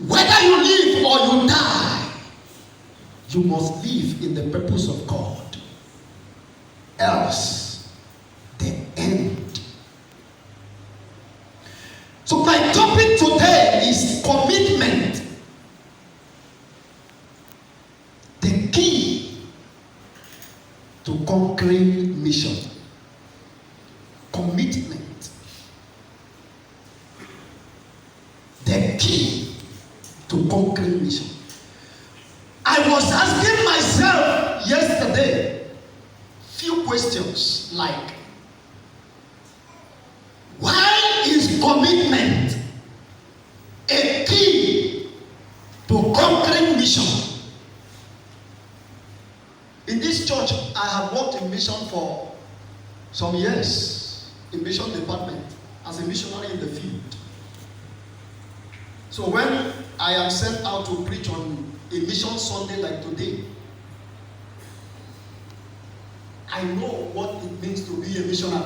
Whether you live or you die, you must live in the purpose of God. Else, the end. So my topic today is commitment. The key to conquering mission. Commitment. The key to conquering mission. I was asking myself yesterday few questions like, why is commitment a key to conquering mission? In this church, I have worked in mission for some years, in mission department, as a missionary in the field. So when I am sent out to preach on a mission Sunday like today, I know what it means to be a missionary.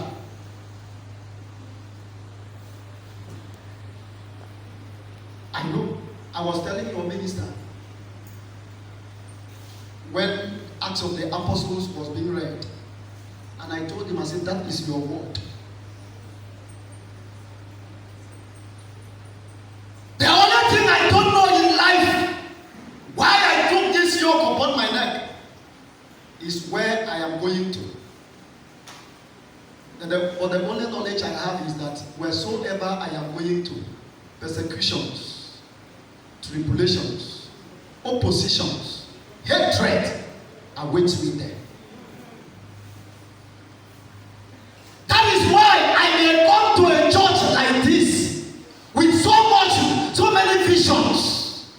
I know. I was telling your minister, when Acts of the Apostles was being read, and I told him, I said, that is your word. The only thing I don't know in life, why I took this yoke upon my neck, is where I am going to. But the only knowledge I have is that wheresoever I am going to, persecutions, tribulations, oppositions, hatred awaits me there. That is why I may come to a church like this with so many visions,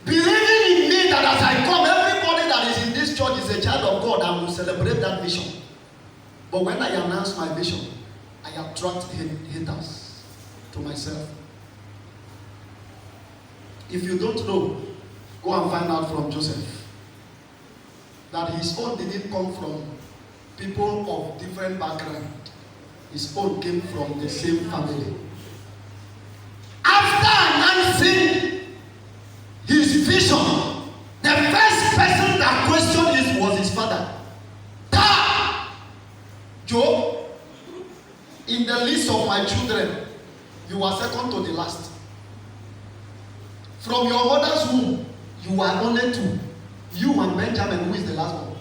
believing in me that as I come, everybody that is in this church is a child of God and will celebrate that vision. But when I announce my vision, I attract haters to myself. If you don't know, go and find out from Joseph that his own didn't come from people of different background. His own came from the same family. After announcing his vision, the first person that questioned it was his father. Joe, in the list of my children, you are second to the last. From your mother's womb, you are only two. You and Benjamin, who is the last one.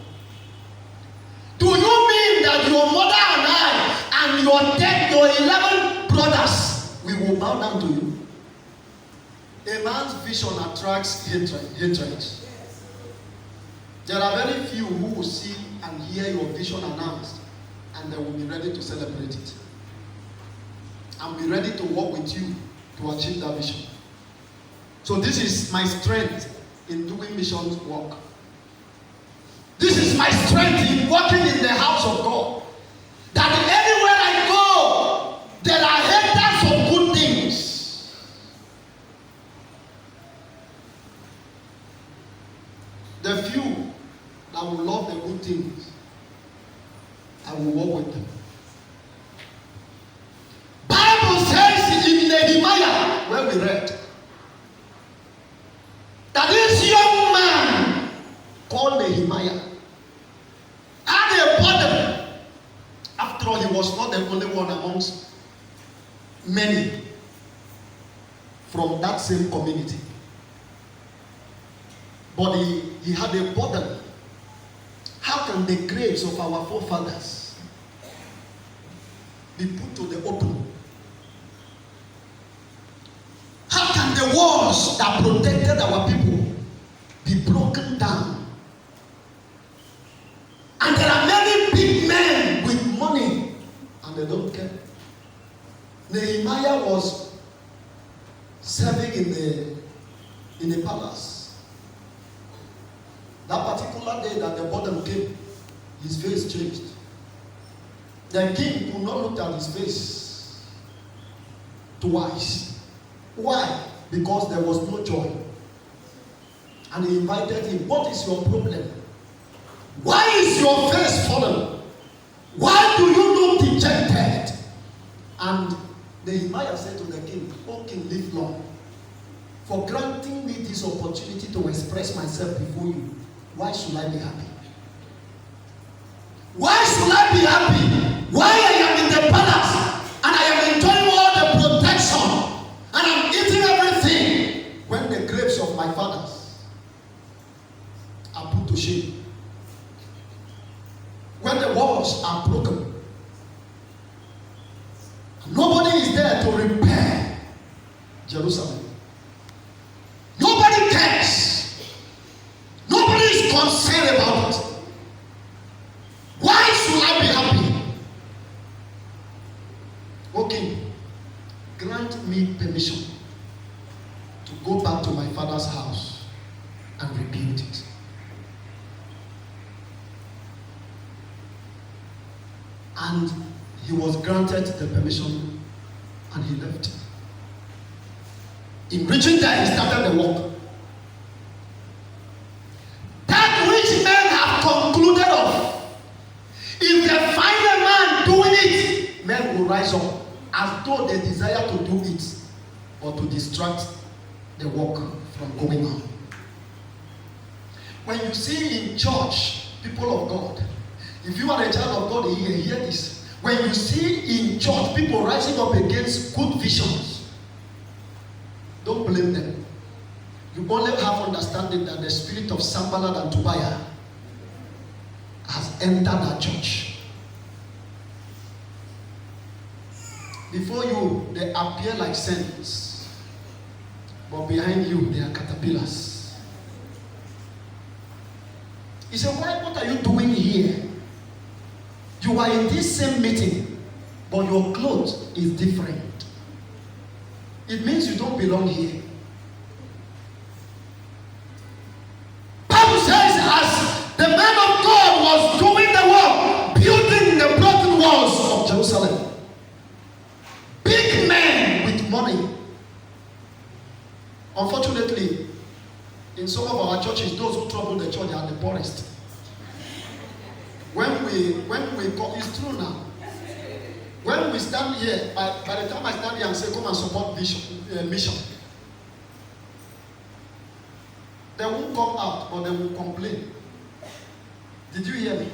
Do you mean that your mother and I and your 11 brothers, we will bow down to you? A man's vision attracts hatred. There are very few who will see and hear your vision announced, and they will be ready to celebrate it and be ready to work with you to achieve that vision. So this is my strength in doing missions work. This is my strength in working in the house of God. That anywhere I go, there are haters of good things. The few that will love the good things, I will walk with them. Bible says in Nehemiah, where we read, that this young man called Nehemiah had a burden. After all, he was not the only one amongst many from that same community. But he had a burden. How can the graves of our forefathers be put to the open? How can the walls that protected our people be broken down? And there are many big men with money and they don't care. Nehemiah was serving in the palace. That particular day that the burden came, his face changed. The king could not look at his face twice. Why? Because there was no joy. And he invited him. What is your problem? Why is your face fallen? Why do you look dejected? And Nehemiah said to the king, "O king, live long. for granting me this opportunity to express myself before you. Why should I be happy? Why should I be happy? Why I am in the palace and I am enjoying all the protection and I'm eating everything when the graves of my fathers are put to shame? When the walls are broken, nobody is there to repair Jerusalem. Nobody cares. Nobody is concerned about it. Why should I be happy? Okay, grant me permission to go back to my father's house and rebuild it. And he was granted the permission and he left. In reaching there, he started the work. That which men have concluded of, if they find a man doing it, men will rise up as though they desire to do it or to distract the work from going on. When you see in church, people of God, if you are a child of God here, hear this. When you see in church people rising up against good visions, don't blame them. You only have understanding that the spirit of Sanballat and Tobiah has entered that church. Before you, they appear like saints, but behind you, they are caterpillars. He said, what are you doing here? You are in this same meeting, but your clothes is different. It means you don't belong here. Bible says, as the man of God was doing the work, building the broken walls of Jerusalem, big men with money. Unfortunately, in some of our churches, those who trouble the church are the poorest. When we go, it's true now. When we stand here, by the time I stand here and say, come and support mission, they won't come out, but they will complain. Did you hear me?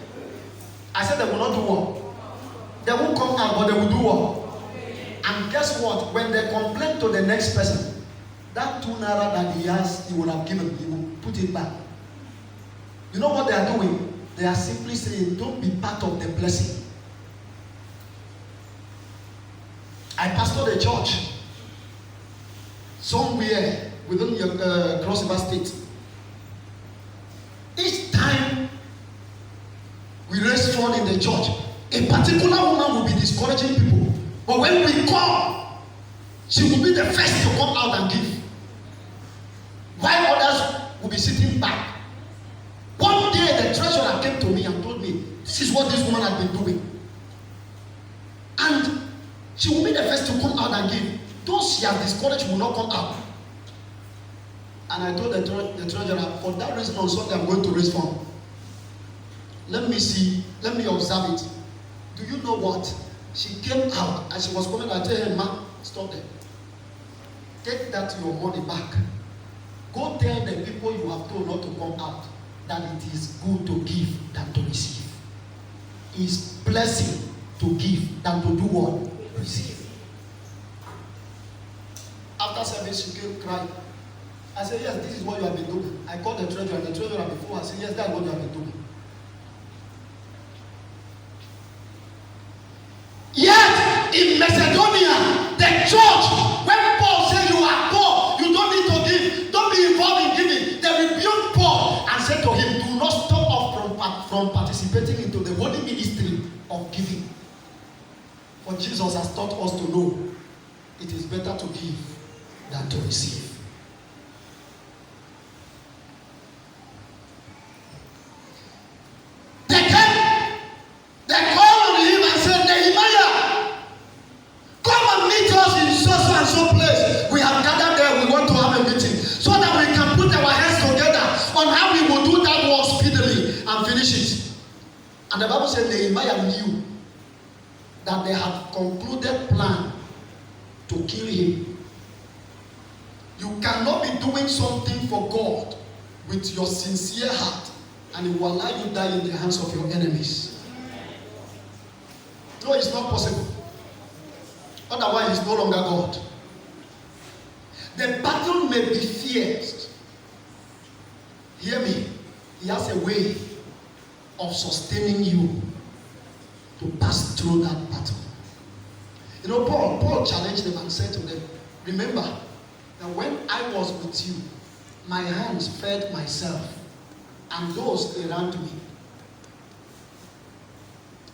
I said they will not do what? They won't come out, but they will do what? And guess what? When they complain to the next person, that 2 naira that he has, he would have given, he will put it back. You know what they are doing? They are simply saying, don't be part of the blessing. I pastor a church somewhere within your Cross River State. Each time we raise fund in the church, a particular woman will be discouraging people. But when we come, she will be the first to come out and give. While others will be sitting back. One day the treasurer came to me and told me, this is what this woman had been doing. And she will be the first to come out and give. Those she has discouraged will not come out. And I told the treasurer, for that reason on Sunday I'm going to raise fund. Let me see, let me observe it. Do you know what? She came out and she was coming. I told her, ma, stop there. Take that your money back. Go tell the people you have told not to come out that it is good to give than to receive. It's blessing to give than to do what? Receive. After service, she came crying. I said, yes, this is what you have been doing. I called the treasurer, and the treasurer before I said, yes, that's what you have been doing. Yet, in Macedonia, the church, when Paul said you are poor, you don't need to give, don't be involved in giving, they rebuked Paul and said to him, do not stop off from participating into the holy ministry of giving. For Jesus has taught us to know it is better to give than to receive. They called on him and said, Nehemiah, come and meet us in so and so place. We have gathered there, we want to have a meeting so that we can put our hands together on how we will do that work speedily and finish it. And the Bible said Nehemiah knew that they had concluded plan to kill him. You cannot be doing something for God with your sincere heart, and it will allow you to die in the hands of your enemies. No, it's not possible. Otherwise, it's no longer God. The battle may be fierce. Hear me. He has a way of sustaining you to pass through that battle. You know, Paul challenged them and said to them, remember that when I was with you, my hands fed myself and those around me.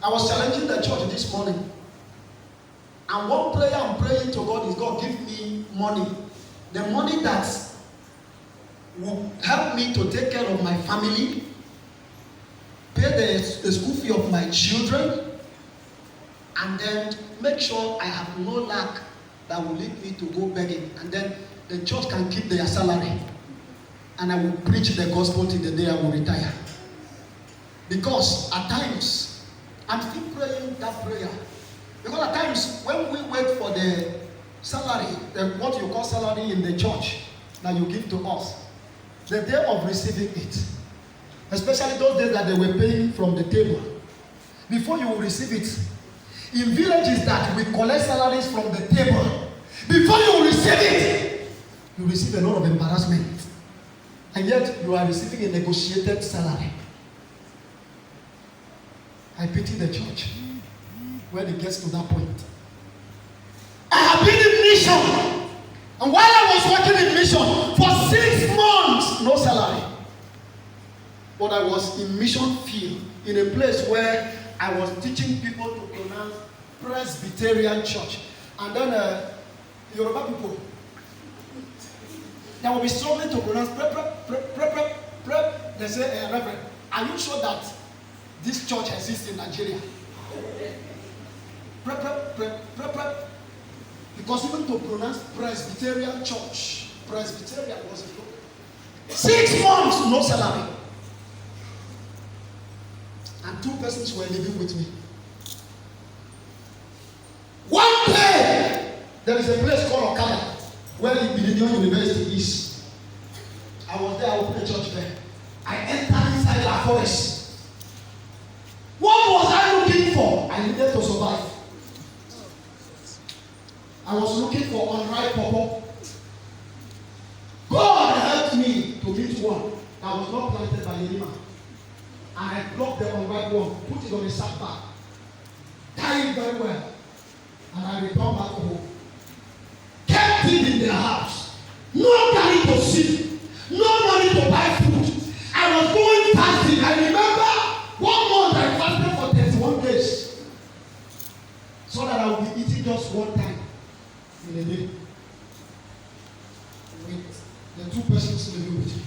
I was challenging the church this morning, and one prayer I'm praying to God is, God, give me money. The money that will help me to take care of my family, pay the school fee of my children, and then make sure I have no lack that will lead me to go begging. And then the church can keep their salary, and I will preach the gospel till the day I will retire. Because at times, I'm still praying that prayer. Because at times, when we wait for the salary, what you call salary in the church that you give to us, the day of receiving it, especially those days that they were paying from the table, before you will receive it, in villages that we collect salaries from the table, before you receive it, you receive a lot of embarrassment, and yet you are receiving a negotiated salary. I pity the church when it gets to that point. I have been in mission, and while I was working in mission for 6 months, no salary. But I was in mission field, in a place where I was teaching people to pronounce Presbyterian church. And then Yoruba people, they will be struggling to pronounce They say, Reverend, are you sure that this church exists in Nigeria? Because even to pronounce Presbyterian church, Presbyterian was a problem. 6 months, no salary. And 2 persons were living with me. One day, there is a place called Calabar, where the Millennium University is. I was there, I opened a church there. I entered inside the forest. What was I looking for? I needed to survive. I was looking for unripe pawpaw. God helped me to meet one that was not planted by any man. And I plucked the unripe one, put it on a sack bag, tied it very well, and I returned back home. Kept it in their house. No money to sleep, no money to buy food. I was going fasting. I remember 1 month I fasted for 31 days, so that I would be eating just 1 time in a day. With the 2 persons living with me.